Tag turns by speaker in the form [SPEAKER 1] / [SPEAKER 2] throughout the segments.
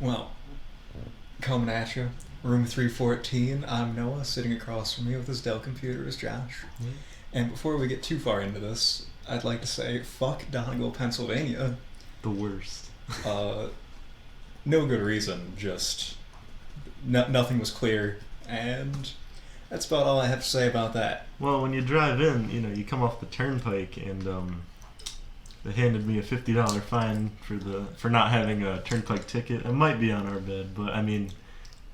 [SPEAKER 1] Well, coming at you, room 314. I'm Noah. Sitting across from me with his Dell computer is Josh.
[SPEAKER 2] Mm-hmm.
[SPEAKER 1] And before we get too far into this, I'd like to say, fuck Donegal, Pennsylvania.
[SPEAKER 2] The worst.
[SPEAKER 1] No good reason, just nothing was clear, and that's about all I have to say about that.
[SPEAKER 2] Well, when you drive in, you come off the turnpike, and they handed me a $50 fine for not having a turnpike ticket. It might be on our bed, but I mean,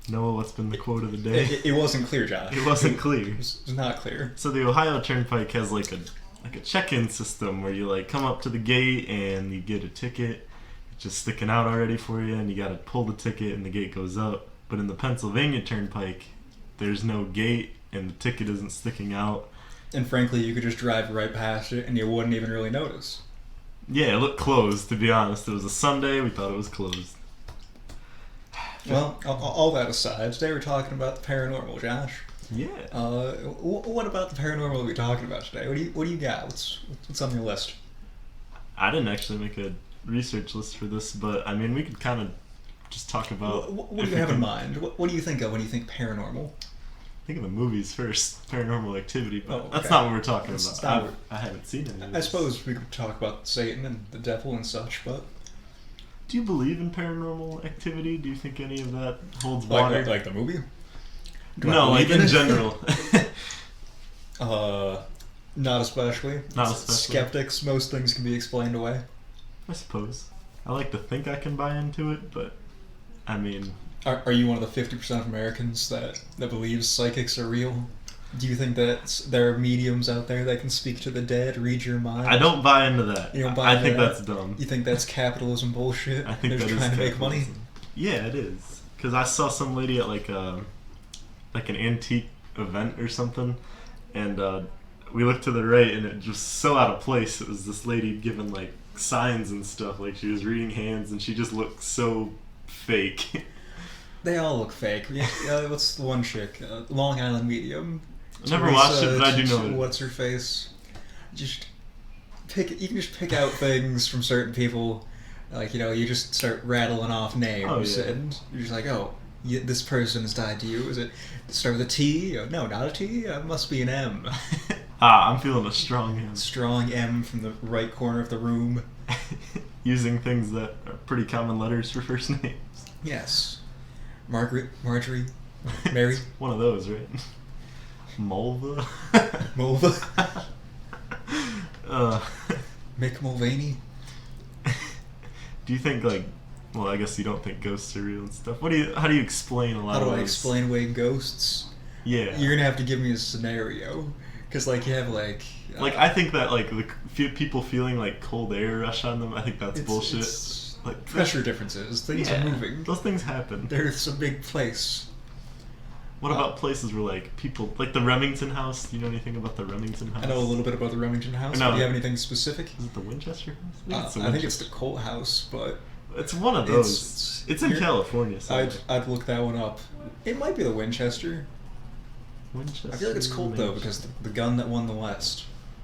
[SPEAKER 2] Noah, what's been the quote of the day?
[SPEAKER 1] It wasn't clear, Josh.
[SPEAKER 2] It wasn't clear.
[SPEAKER 1] It was not clear.
[SPEAKER 2] So the Ohio Turnpike has like a check-in system where you come up to the gate and you get a ticket just sticking out already for you, and you got to pull the ticket and the gate goes up. But in the Pennsylvania Turnpike, there's no gate and the ticket isn't sticking out.
[SPEAKER 1] And frankly, you could just drive right past it and you wouldn't even really notice.
[SPEAKER 2] Yeah, it looked closed, to be honest. It was a Sunday, we thought it was closed.
[SPEAKER 1] Well, all that aside, today we're talking about the paranormal, Josh.
[SPEAKER 2] Yeah.
[SPEAKER 1] What about the paranormal we're talking about today? What do you got? What's on your list?
[SPEAKER 2] I didn't actually make a research list for this, but I mean, we could kind of just talk about...
[SPEAKER 1] What do you have in mind? What do you think of when you think paranormal?
[SPEAKER 2] Think of the movies first, Paranormal Activity, but
[SPEAKER 1] okay.
[SPEAKER 2] That's not what we're talking about. I haven't seen any of
[SPEAKER 1] I
[SPEAKER 2] this.
[SPEAKER 1] suppose we could talk about Satan and the devil and such, but...
[SPEAKER 2] Do you believe in Paranormal Activity? Do you think any of that holds water?
[SPEAKER 1] Like the movie?
[SPEAKER 2] No, like in general.
[SPEAKER 1] Not especially.
[SPEAKER 2] Not especially.
[SPEAKER 1] Skeptics, most things can be explained away.
[SPEAKER 2] I suppose. I like to think I can buy into it, but I mean...
[SPEAKER 1] Are you one of the 50% of Americans that believes psychics are real? Do you think that there are mediums out there that can speak to the dead, read your mind?
[SPEAKER 2] I don't buy into that.
[SPEAKER 1] You don't buy into
[SPEAKER 2] I think
[SPEAKER 1] that?
[SPEAKER 2] that's dumb.
[SPEAKER 1] You think that's capitalism bullshit?
[SPEAKER 2] I think
[SPEAKER 1] they're
[SPEAKER 2] that
[SPEAKER 1] just
[SPEAKER 2] is
[SPEAKER 1] trying to make
[SPEAKER 2] capitalism.
[SPEAKER 1] money.
[SPEAKER 2] Yeah, it is. Because I saw some lady at like an antique event or something, and we looked to the right, and it was so out of place. It was this lady giving like signs and stuff, like she was reading hands, and she just looked so fake.
[SPEAKER 1] They all look fake. What's the one chick? Long Island Medium.
[SPEAKER 2] I never watched it, but I do know it.
[SPEAKER 1] What's her face? You can just pick out things from certain people. Like, you just start rattling off names, and you're just like, this person has died to you. Is it start with a T? No, not a T. It must be an M.
[SPEAKER 2] I'm feeling a strong M.
[SPEAKER 1] Strong M from the right corner of the room.
[SPEAKER 2] Using things that are pretty common letters for first names.
[SPEAKER 1] Yes. Margaret, Marjorie, Mary.
[SPEAKER 2] It's one of those, right? Mulva?
[SPEAKER 1] Mulva.
[SPEAKER 2] uh,
[SPEAKER 1] Mick Mulvaney.
[SPEAKER 2] Do you think I guess you don't think ghosts are real and stuff. How do you explain a lot of
[SPEAKER 1] How do I
[SPEAKER 2] those?
[SPEAKER 1] explain away ghosts?
[SPEAKER 2] Yeah.
[SPEAKER 1] You're gonna have to give me a scenario. Because, you have,
[SPEAKER 2] I think that, the people feeling, cold air rush on them, I think that's bullshit.
[SPEAKER 1] It's pressure differences. Things are moving.
[SPEAKER 2] Those things happen.
[SPEAKER 1] There's a big place.
[SPEAKER 2] What about places where, people... Like the Remington House? Do you know anything about the Remington House?
[SPEAKER 1] I know a little bit about the Remington House.
[SPEAKER 2] No.
[SPEAKER 1] Do you have anything specific?
[SPEAKER 2] Is it the Winchester House?
[SPEAKER 1] I think it's the Colt House, but...
[SPEAKER 2] It's one of those. It's in California, so...
[SPEAKER 1] I'd look that one up. It might be the Winchester.
[SPEAKER 2] Winchester.
[SPEAKER 1] I feel like it's Colt, though, because the gun that won the West.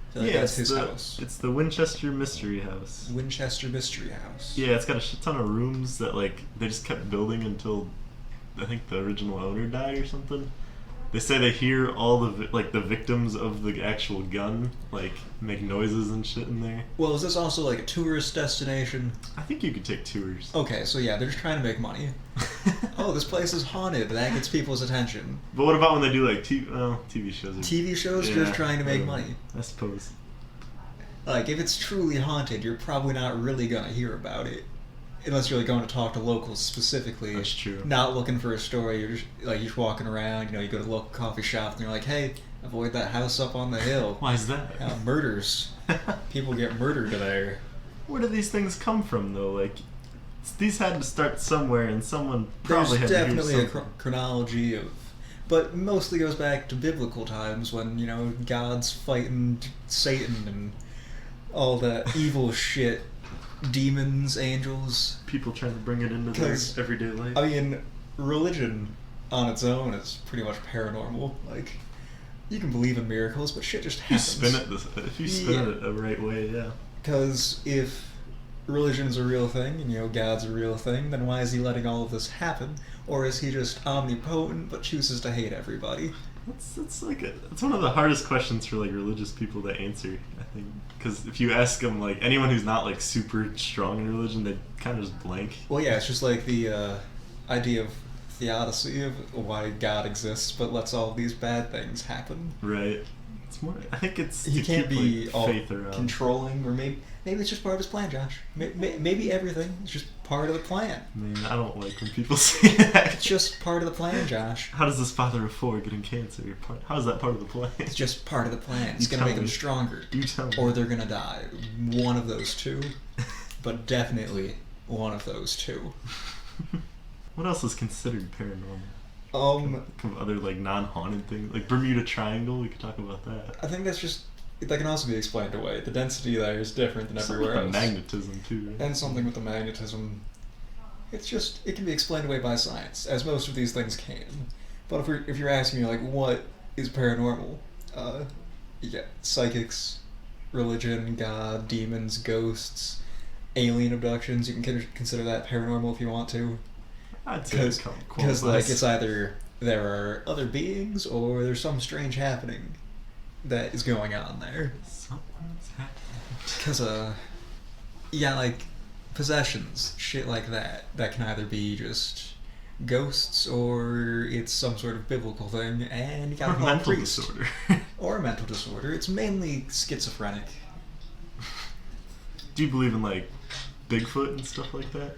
[SPEAKER 1] I feel like that's his house.
[SPEAKER 2] It's the Winchester Mystery House.
[SPEAKER 1] Winchester Mystery House.
[SPEAKER 2] Yeah, it's got a shit ton of rooms that, they just kept building until, I think, the original owner died or something. They say they hear all the victims of the actual gun, make noises and shit in there.
[SPEAKER 1] Well, is this also, a tourist destination?
[SPEAKER 2] I think you could take tours.
[SPEAKER 1] Okay, so yeah, they're just trying to make money. This place is haunted. That gets people's attention.
[SPEAKER 2] But what about when they do, TV shows?
[SPEAKER 1] TV shows are just trying to make money.
[SPEAKER 2] I suppose.
[SPEAKER 1] If it's truly haunted, you're probably not really gonna hear about it. Unless you're going to talk to locals specifically.
[SPEAKER 2] That's true.
[SPEAKER 1] Not looking for a story. You're just walking around. You go to a local coffee shop and you're like, hey, avoid that house up on the hill.
[SPEAKER 2] Why is that?
[SPEAKER 1] Murders. People get murdered there.
[SPEAKER 2] Where do these things come from, though? These had to start somewhere, and someone probably had to hear something.
[SPEAKER 1] There's definitely a chronology of... But mostly goes back to biblical times when, God's fighting Satan and all that evil shit. Demons, angels.
[SPEAKER 2] People trying to bring it into their everyday life.
[SPEAKER 1] I mean, religion on its own is pretty much paranormal. You can believe in miracles, but shit just happens.
[SPEAKER 2] If you spin it the right way, yeah.
[SPEAKER 1] Because if religion's a real thing, and God's a real thing, then why is he letting all of this happen? Or is he just omnipotent but chooses to hate everybody?
[SPEAKER 2] It's one of the hardest questions for like religious people to answer, I think, because if you ask them, like, anyone who's not like super strong in religion, they kind of just blank.
[SPEAKER 1] Well, yeah, it's just like the idea of theodicy, of why God exists but lets all these bad things happen.
[SPEAKER 2] Right. It's more. I think it's
[SPEAKER 1] he can't be
[SPEAKER 2] like,
[SPEAKER 1] all
[SPEAKER 2] faith around.
[SPEAKER 1] Controlling, or maybe it's just part of his plan, Josh. Maybe everything is just part of the plan.
[SPEAKER 2] Man, I don't like when people say that.
[SPEAKER 1] It's just part of the plan, Josh.
[SPEAKER 2] How does this father of four getting cancer? How is that part of the plan?
[SPEAKER 1] It's just part of the plan. It's gonna make them stronger.
[SPEAKER 2] You tell me.
[SPEAKER 1] Or they're gonna die. One of those two. But definitely one of those two.
[SPEAKER 2] What else is considered paranormal? Other like non-haunted things, like Bermuda Triangle. We could talk about that.
[SPEAKER 1] I think that's just that can also be explained away. The density there is different than everywhere else.
[SPEAKER 2] Magnetism too. Right?
[SPEAKER 1] And something with the magnetism. It can be explained away by science, as most of these things can. But if you're asking me like what is paranormal, you get psychics, religion, God, demons, ghosts, alien abductions. You can consider that paranormal if you want to.
[SPEAKER 2] I'd say
[SPEAKER 1] because like it's either there are other beings or there's some strange happening that is going on there.
[SPEAKER 2] Something's happening.
[SPEAKER 1] Because like possessions, shit like that can either be just ghosts or it's some sort of biblical thing, and you gotta call a priest.
[SPEAKER 2] Disorder.
[SPEAKER 1] Or a mental disorder. It's mainly schizophrenic.
[SPEAKER 2] Do you believe in like Bigfoot and stuff like that?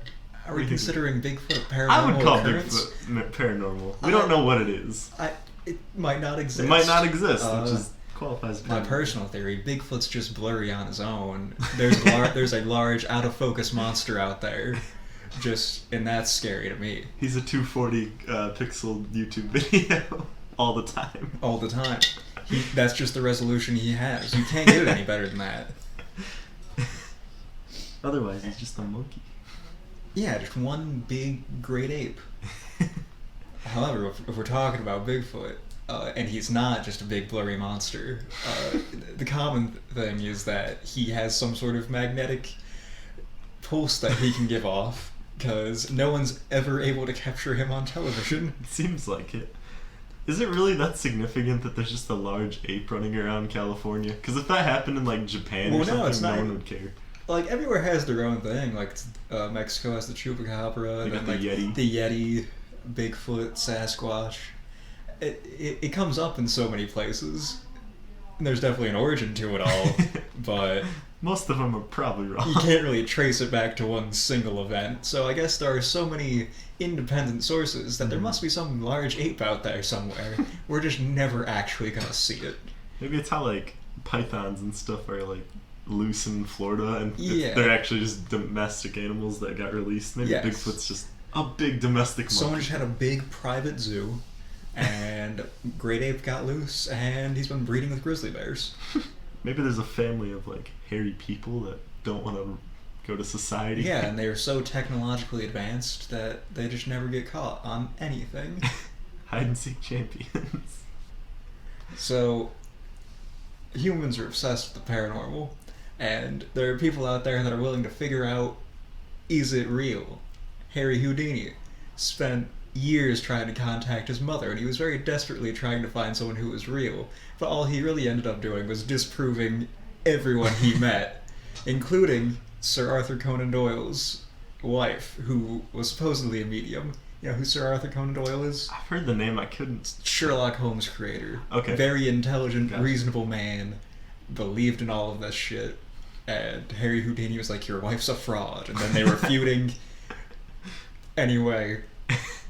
[SPEAKER 1] Are we considering Bigfoot a paranormal
[SPEAKER 2] I would call
[SPEAKER 1] occurrence?
[SPEAKER 2] Bigfoot paranormal. We don't know what it is.
[SPEAKER 1] It might not exist.
[SPEAKER 2] It might not exist, which is qualifies.
[SPEAKER 1] My personal theory: Bigfoot's just blurry on his own. There's a large, out of focus monster out there, and that's scary to me.
[SPEAKER 2] He's a 240 pixel YouTube video all the time.
[SPEAKER 1] All the time. That's just the resolution he has. You can't get it any better than that.
[SPEAKER 2] Otherwise, he's just a monkey.
[SPEAKER 1] Yeah, just one big great ape. However, if we're talking about Bigfoot, and he's not just a big blurry monster, the common thing is that he has some sort of magnetic pulse that he can give off, because no one's ever able to capture him on television.
[SPEAKER 2] It seems like it. Is it really that significant that there's just a large ape running around California? Because if that happened in like Japan or something, no one would care.
[SPEAKER 1] Like, everywhere has their own thing. Like, Mexico has the chupacabra, and then like the Yeti, Bigfoot, Sasquatch. It comes up in so many places. And there's definitely an origin to it all, but
[SPEAKER 2] most of them are probably wrong.
[SPEAKER 1] You can't really trace it back to one single event. So I guess there are so many independent sources that there must be some large ape out there somewhere. We're just never actually gonna see it.
[SPEAKER 2] Maybe it's how like pythons and stuff are like loose in Florida, and they're actually just domestic animals that got released. Maybe Bigfoot's just a big domestic monkey.
[SPEAKER 1] Someone just had a big private zoo, and great ape got loose, and he's been breeding with grizzly bears.
[SPEAKER 2] Maybe there's a family of like hairy people that don't want to go to society.
[SPEAKER 1] Yeah, and they're so technologically advanced that they just never get caught on anything.
[SPEAKER 2] Hide and seek champions.
[SPEAKER 1] So humans are obsessed with the paranormal. And there are people out there that are willing to figure out, is it real? Harry Houdini spent years trying to contact his mother, and he was very desperately trying to find someone who was real. But all he really ended up doing was disproving everyone he met, including Sir Arthur Conan Doyle's wife, who was supposedly a medium. You know who Sir Arthur Conan Doyle is?
[SPEAKER 2] I've heard the name, I couldn't...
[SPEAKER 1] Sherlock Holmes creator.
[SPEAKER 2] Okay.
[SPEAKER 1] Very intelligent, reasonable man, believed in all of this shit. And Harry Houdini was like, your wife's a fraud. And then they were feuding. Anyway,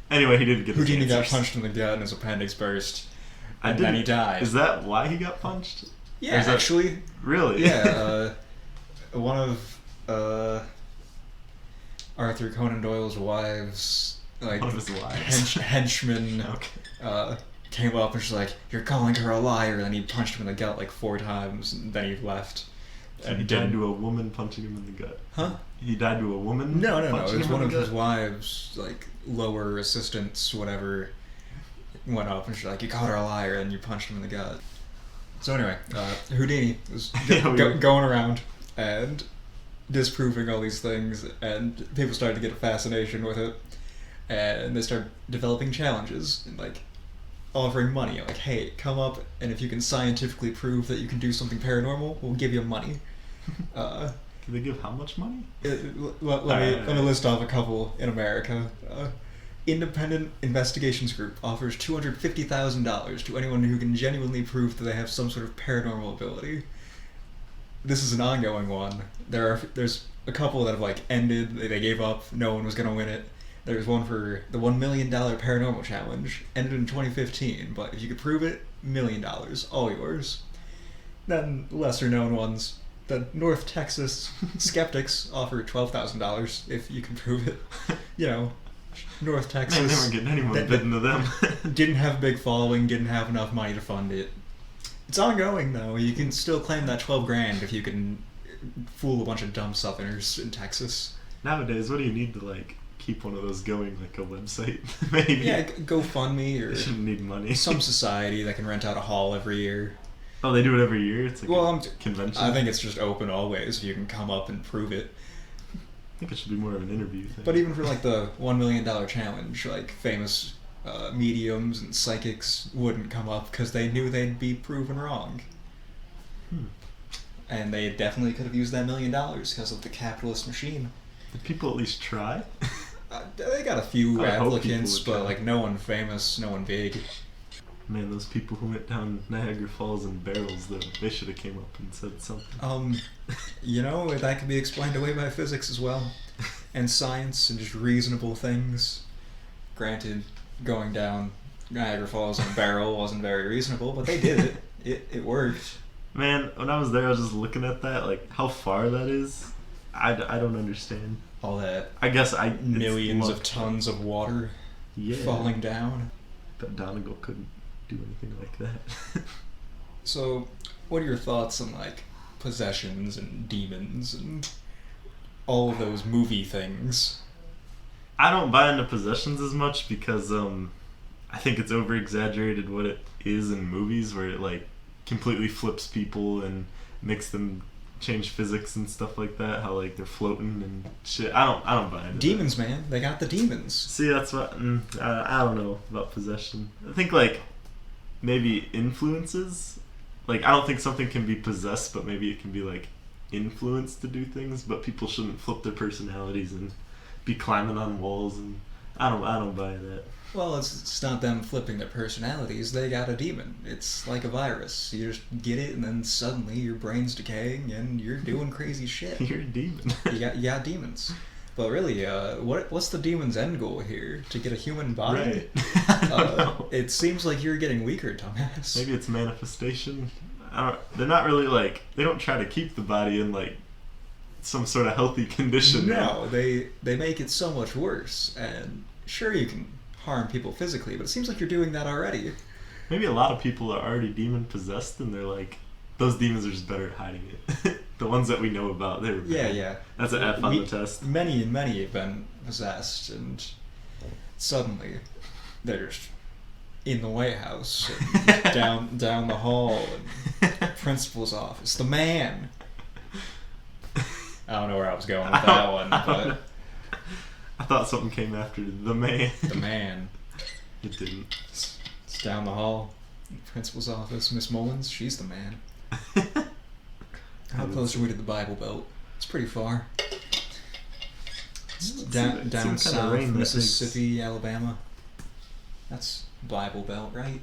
[SPEAKER 2] he didn't get his
[SPEAKER 1] Houdini got punched in the gut and his appendix burst. And then he died.
[SPEAKER 2] Is that why he got punched?
[SPEAKER 1] Yeah, actually.
[SPEAKER 2] Really?
[SPEAKER 1] Yeah. One of Arthur Conan Doyle's wives, like,
[SPEAKER 2] one of his wives.
[SPEAKER 1] Henchmen, came up and she's like, you're calling her a liar. And then he punched him in the gut like 4 times, and then he left.
[SPEAKER 2] So he died to a woman punching him in the gut.
[SPEAKER 1] Huh?
[SPEAKER 2] He died to a woman?
[SPEAKER 1] No. It was one of his wives, like, lower assistants, whatever, went up and she's like, you called her a liar, and you punched him in the gut. So anyway, Houdini was going around, and disproving all these things, and people started to get a fascination with it, and they started developing challenges and like offering money. Like, hey, come up, and if you can scientifically prove that you can do something paranormal, we'll give you money.
[SPEAKER 2] Can they give how much money?
[SPEAKER 1] Let me list off a couple in America. Independent Investigations Group offers $250,000 to anyone who can genuinely prove that they have some sort of paranormal ability. This is an ongoing one. There's a couple that have like ended. They gave up. No one was gonna win it. There's one for the $1 million paranormal challenge. Ended in 2015, but if you could prove it, $1 million, all yours. Then lesser known ones. The North Texas Skeptics offer $12,000 if you can prove it. You know, North Texas.
[SPEAKER 2] Man, they weren't getting anyone bidding to them.
[SPEAKER 1] Didn't have a big following, didn't have enough money to fund it. It's ongoing though. You can still claim that $12,000 if you can fool a bunch of dumb Southerners in Texas.
[SPEAKER 2] Nowadays, what do you need to like keep one of those going? Like a website, maybe.
[SPEAKER 1] Yeah, GoFundMe or.
[SPEAKER 2] They shouldn't need money.
[SPEAKER 1] Some society that can rent out a hall every year.
[SPEAKER 2] Oh, they do it every year? It's like a convention?
[SPEAKER 1] I think it's just open always. You can come up and prove it.
[SPEAKER 2] I think it should be more of an interview thing.
[SPEAKER 1] But even for like the $1 million challenge, like famous mediums and psychics wouldn't come up because they knew they'd be proven wrong. And they definitely could have used that $1 million because of the capitalist machine.
[SPEAKER 2] Did people at least try?
[SPEAKER 1] They got a few applicants, but like no one famous, no one big.
[SPEAKER 2] Man, those people who went down Niagara Falls in barrels, though, they should have came up and said something.
[SPEAKER 1] You know, that can be explained away by physics as well. And science and just reasonable things. Granted, going down Niagara Falls in a barrel wasn't very reasonable, but they did it. It worked.
[SPEAKER 2] Man, when I was there, I was just looking at that, like, how far that is. I don't understand.
[SPEAKER 1] All that.
[SPEAKER 2] I guess
[SPEAKER 1] millions of tons of water falling down.
[SPEAKER 2] But Donegal couldn't do anything like that.
[SPEAKER 1] So, what are your thoughts on like possessions and demons and all of those movie things?
[SPEAKER 2] I don't buy into possessions as much because I think it's over exaggerated what it is in movies, where it like completely flips people and makes them change physics and stuff like that. How like they're floating and shit. I don't buy into
[SPEAKER 1] demons,
[SPEAKER 2] that.
[SPEAKER 1] Man. They got the demons.
[SPEAKER 2] See, that's what I don't know about possession. I think like maybe influences. Like I don't think something can be possessed, but maybe it can be like influenced to do things. But people shouldn't flip their personalities and be climbing on walls, and I don't buy that.
[SPEAKER 1] Well, it's not them flipping their personalities. They got a demon. It's like a virus. You just get it, and then suddenly your brain's decaying, and you're doing crazy shit.
[SPEAKER 2] You're a demon.
[SPEAKER 1] you got demons. But really, what's the demon's end goal here? To get a human body?
[SPEAKER 2] Right. I don't know.
[SPEAKER 1] It seems like you're getting weaker, dumbass.
[SPEAKER 2] Maybe it's manifestation. They're not really like, they don't try to keep the body in like some sort of healthy condition.
[SPEAKER 1] No, they make it so much worse. And sure, you can harm people physically, but it seems like you're doing that already.
[SPEAKER 2] Maybe a lot of people are already demon possessed, and they're like, those demons are just better at hiding it. The ones that we know about, they were bad.
[SPEAKER 1] Yeah.
[SPEAKER 2] That's an F on the test.
[SPEAKER 1] Many have been possessed, and suddenly they're just in the White House, and down the hall, and principal's office. The man. I don't know where I was going with that one, but
[SPEAKER 2] I thought something came after the man.
[SPEAKER 1] The man.
[SPEAKER 2] It didn't.
[SPEAKER 1] It's down the hall, principal's office. Miss Mullins, she's the man. How close are we to the Bible Belt? It's pretty far. It's down south, Mississippi, Alabama. That's Bible Belt, right?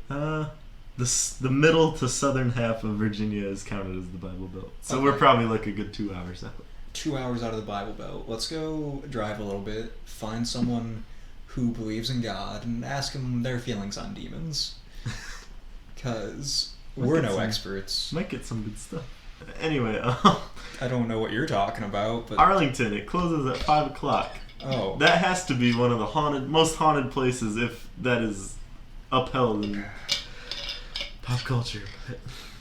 [SPEAKER 2] The middle to southern half of Virginia is counted as the Bible Belt. So we're probably like a good 2 hours out.
[SPEAKER 1] 2 hours out of the Bible Belt. Let's go drive a little bit, find someone who believes in God, and ask them their feelings on demons. Because we're no experts.
[SPEAKER 2] Might get some good stuff. Anyway,
[SPEAKER 1] I don't know what you're talking about, but
[SPEAKER 2] Arlington, it closes at 5 o'clock.
[SPEAKER 1] Oh.
[SPEAKER 2] That has to be one of the most haunted places, if that is upheld in pop culture. If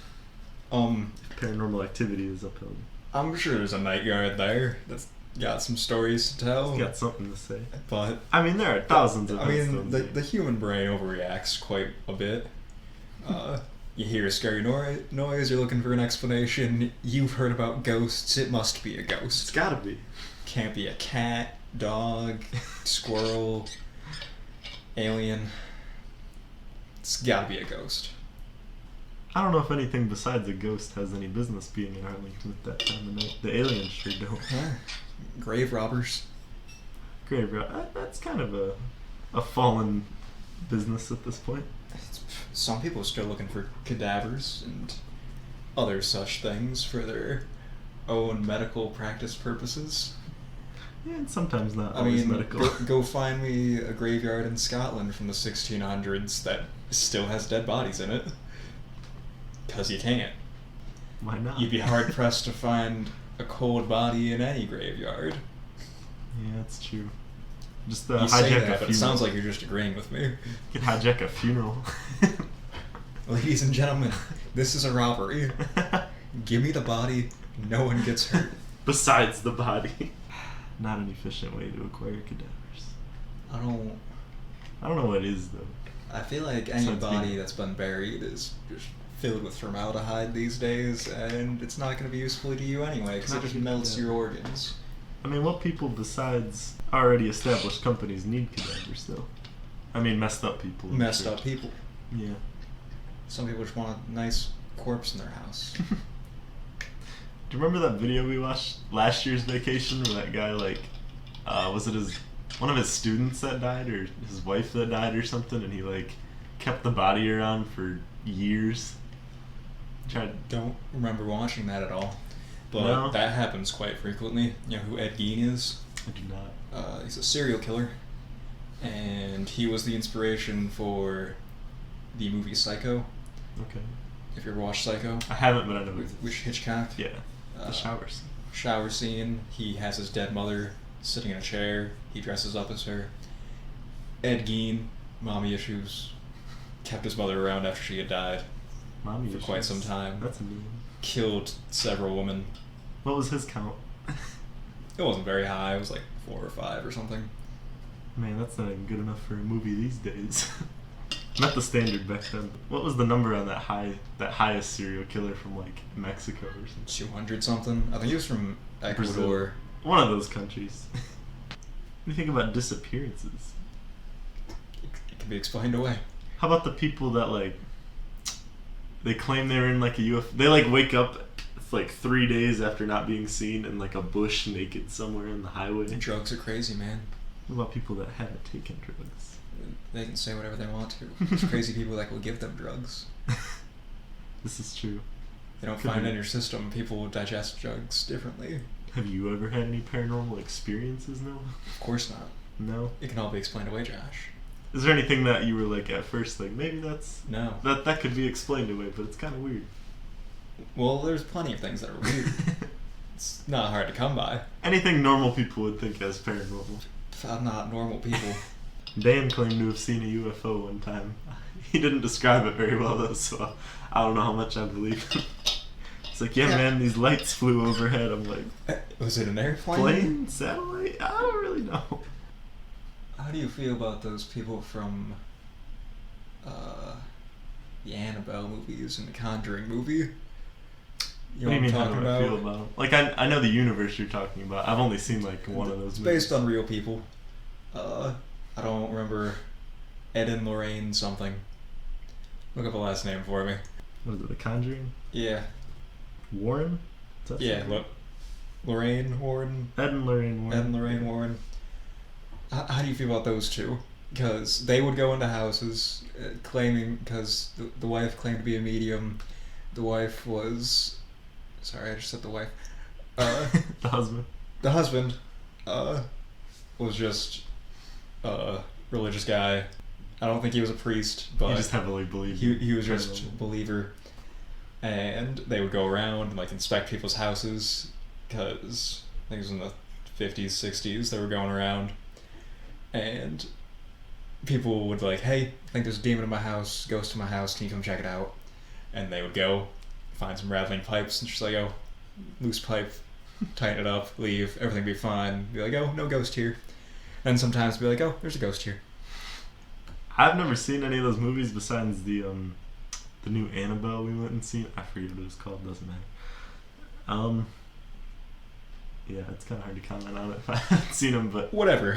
[SPEAKER 2] paranormal activity is upheld.
[SPEAKER 1] I'm sure there's a night guard there that's got some stories to tell.
[SPEAKER 2] He's got something to say.
[SPEAKER 1] But
[SPEAKER 2] I mean, there are thousands of
[SPEAKER 1] the human brain overreacts quite a bit. You hear a scary noise, you're looking for an explanation. You've heard about ghosts, it must be a ghost.
[SPEAKER 2] It's gotta be.
[SPEAKER 1] Can't be a cat, dog, squirrel, alien. It's gotta be a ghost.
[SPEAKER 2] I don't know if anything besides a ghost has any business being in Arlington at that time of night. The aliens sure don't.
[SPEAKER 1] Yeah. Grave robbers.
[SPEAKER 2] Grave robber. That's kind of a fallen business at this point.
[SPEAKER 1] Some people are still looking for cadavers and other such things for their own medical practice purposes.
[SPEAKER 2] Yeah, and sometimes not always medical.
[SPEAKER 1] Go find me a graveyard in Scotland from the 1600s that still has dead bodies in it. Because you can't.
[SPEAKER 2] Why not?
[SPEAKER 1] You'd be hard-pressed to find a cold body in any graveyard.
[SPEAKER 2] Yeah, that's true. Just
[SPEAKER 1] you
[SPEAKER 2] hijack
[SPEAKER 1] say that,
[SPEAKER 2] a
[SPEAKER 1] but
[SPEAKER 2] funeral.
[SPEAKER 1] it sounds like you're just agreeing with me.
[SPEAKER 2] You could hijack a funeral.
[SPEAKER 1] Ladies and gentlemen, this is a robbery. Give me the body, no one gets hurt.
[SPEAKER 2] Besides the body. Not an efficient way to acquire cadavers.
[SPEAKER 1] I don't
[SPEAKER 2] know what it is, though.
[SPEAKER 1] I feel like any body that's been buried is just filled with formaldehyde these days, and it's not going to be useful to you anyway, because it just melts your organs.
[SPEAKER 2] I mean, what people besides already established companies need cadavers, though? I mean, messed up people.
[SPEAKER 1] Messed up people.
[SPEAKER 2] Yeah.
[SPEAKER 1] Some people just want a nice corpse in their house.
[SPEAKER 2] Do you remember that video we watched last year's vacation where that guy, like, was it one of his students that died, or his wife that died or something, and he, like, kept the body around for years?
[SPEAKER 1] Don't remember watching that at all. But that happens quite frequently. You know who Ed Gein is?
[SPEAKER 2] I do not.
[SPEAKER 1] He's a serial killer. And he was the inspiration for the movie Psycho.
[SPEAKER 2] Okay.
[SPEAKER 1] If you ever watched Psycho?
[SPEAKER 2] I haven't, but I know
[SPEAKER 1] with Hitchcock.
[SPEAKER 2] Yeah. The shower scene.
[SPEAKER 1] Shower scene. He has his dead mother sitting in a chair. He dresses up as her. Ed Gein, mommy issues, kept his mother around after she had died.
[SPEAKER 2] Mommy
[SPEAKER 1] for
[SPEAKER 2] issues.
[SPEAKER 1] Quite some time.
[SPEAKER 2] That's a mean.
[SPEAKER 1] Killed several women.
[SPEAKER 2] What was his count?
[SPEAKER 1] It wasn't very high. It was like 4 or 5 or something.
[SPEAKER 2] Man, that's not even good enough for a movie these days. Not the standard back then. What was the number on that highest serial killer from like Mexico or something?
[SPEAKER 1] 200 something. I think he was from Ecuador.
[SPEAKER 2] Brazil. One of those countries. What do you think about disappearances?
[SPEAKER 1] It can be explained away.
[SPEAKER 2] How about the people that like they claim they were in like a UFO? They like wake up like 3 days after not being seen in like a bush naked somewhere in the highway.
[SPEAKER 1] Drugs are crazy, man.
[SPEAKER 2] What about people that haven't taken drugs?
[SPEAKER 1] They can say whatever they want to. There's crazy people that will give them drugs.
[SPEAKER 2] This is true.
[SPEAKER 1] They don't find it in your system. People will digest drugs differently.
[SPEAKER 2] Have you ever had any paranormal experiences, Noah?
[SPEAKER 1] Of course not.
[SPEAKER 2] No?
[SPEAKER 1] It can all be explained away, Josh.
[SPEAKER 2] Is there anything that you were like at first like, maybe that's...
[SPEAKER 1] No.
[SPEAKER 2] That could be explained away, but it's kind of weird.
[SPEAKER 1] Well, there's plenty of things that are weird. It's not hard to come by.
[SPEAKER 2] Anything normal people would think as paranormal.
[SPEAKER 1] I'm not normal people.
[SPEAKER 2] Dan claimed to have seen a UFO one time. He didn't describe it very well though, so I don't know how much I believe him. It's like, yeah, man, these lights flew overhead. I'm like...
[SPEAKER 1] Was it an airplane?
[SPEAKER 2] Plane? Satellite? I don't really know.
[SPEAKER 1] How do you feel about those people from the Annabelle movies and the Conjuring movie?
[SPEAKER 2] You know what do you mean, how do I feel about them? Like, I know the universe you're talking about. I've only seen, like, one of those movies.
[SPEAKER 1] Based on real people. I don't remember Ed and Lorraine something. Look up a last name for me.
[SPEAKER 2] What is it, The Conjuring?
[SPEAKER 1] Yeah.
[SPEAKER 2] Warren?
[SPEAKER 1] Yeah, Lorraine Warren.
[SPEAKER 2] Ed and Lorraine Warren.
[SPEAKER 1] Ed and Lorraine Warren. How do you feel about those two? Because they would go into houses claiming, because the wife claimed to be a medium. The wife was... Sorry, I just said the wife.
[SPEAKER 2] The husband.
[SPEAKER 1] The husband was just a religious guy. I don't think he was a priest, but...
[SPEAKER 2] He just heavily believed.
[SPEAKER 1] He was just a believer. And they would go around and, like, inspect people's houses, because I think it was in the 50s, 60s, they were going around. And people would be like, hey, I think there's a demon in my house, ghost in my house, can you come check it out? And they would go, find some rattling pipes, and just like, oh, loose pipe, tighten it up, leave, everything be fine. Be like, oh, no ghost here. And sometimes be like, oh, there's a ghost here.
[SPEAKER 2] I've never seen any of those movies besides the the new Annabelle we went and seen. I forget what it was called. Doesn't matter. Yeah, it's kind of hard to comment on it if I haven't seen them, but
[SPEAKER 1] whatever.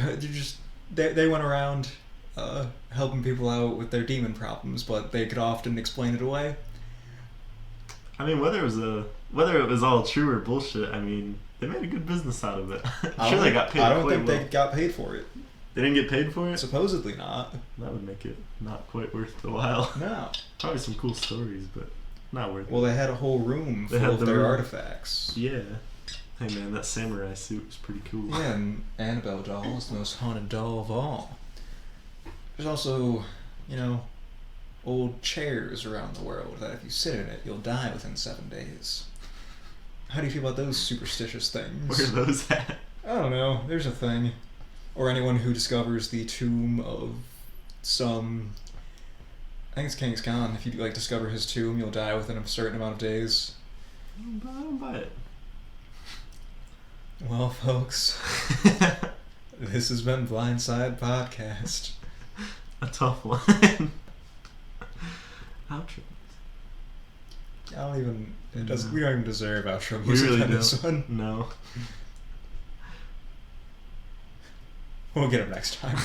[SPEAKER 1] They went around helping people out with their demon problems, but they could often explain it away.
[SPEAKER 2] I mean, whether it was all true or bullshit, I mean, they made a good business out of it. I'm sure they got paid.
[SPEAKER 1] I don't think they got paid for it.
[SPEAKER 2] They didn't get paid for it?
[SPEAKER 1] Supposedly not.
[SPEAKER 2] That would make it not quite worth the while.
[SPEAKER 1] No.
[SPEAKER 2] Probably some cool stories, but not worth it.
[SPEAKER 1] Well, they had a whole room full of their artifacts.
[SPEAKER 2] Yeah. Hey man, that samurai suit was pretty cool.
[SPEAKER 1] Yeah, and Annabelle doll is the most haunted doll of all. There's also, old chairs around the world that if you sit in it, you'll die within 7 days. How do you feel about those superstitious things?
[SPEAKER 2] Where are those at?
[SPEAKER 1] I don't know. There's a thing. Or anyone who discovers the tomb of some... I think it's Genghis Khan. If you discover his tomb, you'll die within a certain amount of days.
[SPEAKER 2] I don't buy it.
[SPEAKER 1] Well, folks, this has been Blindside Podcast.
[SPEAKER 2] A tough one. Outro.
[SPEAKER 1] We don't even deserve outro music on this one.
[SPEAKER 2] No.
[SPEAKER 1] We'll get them next time.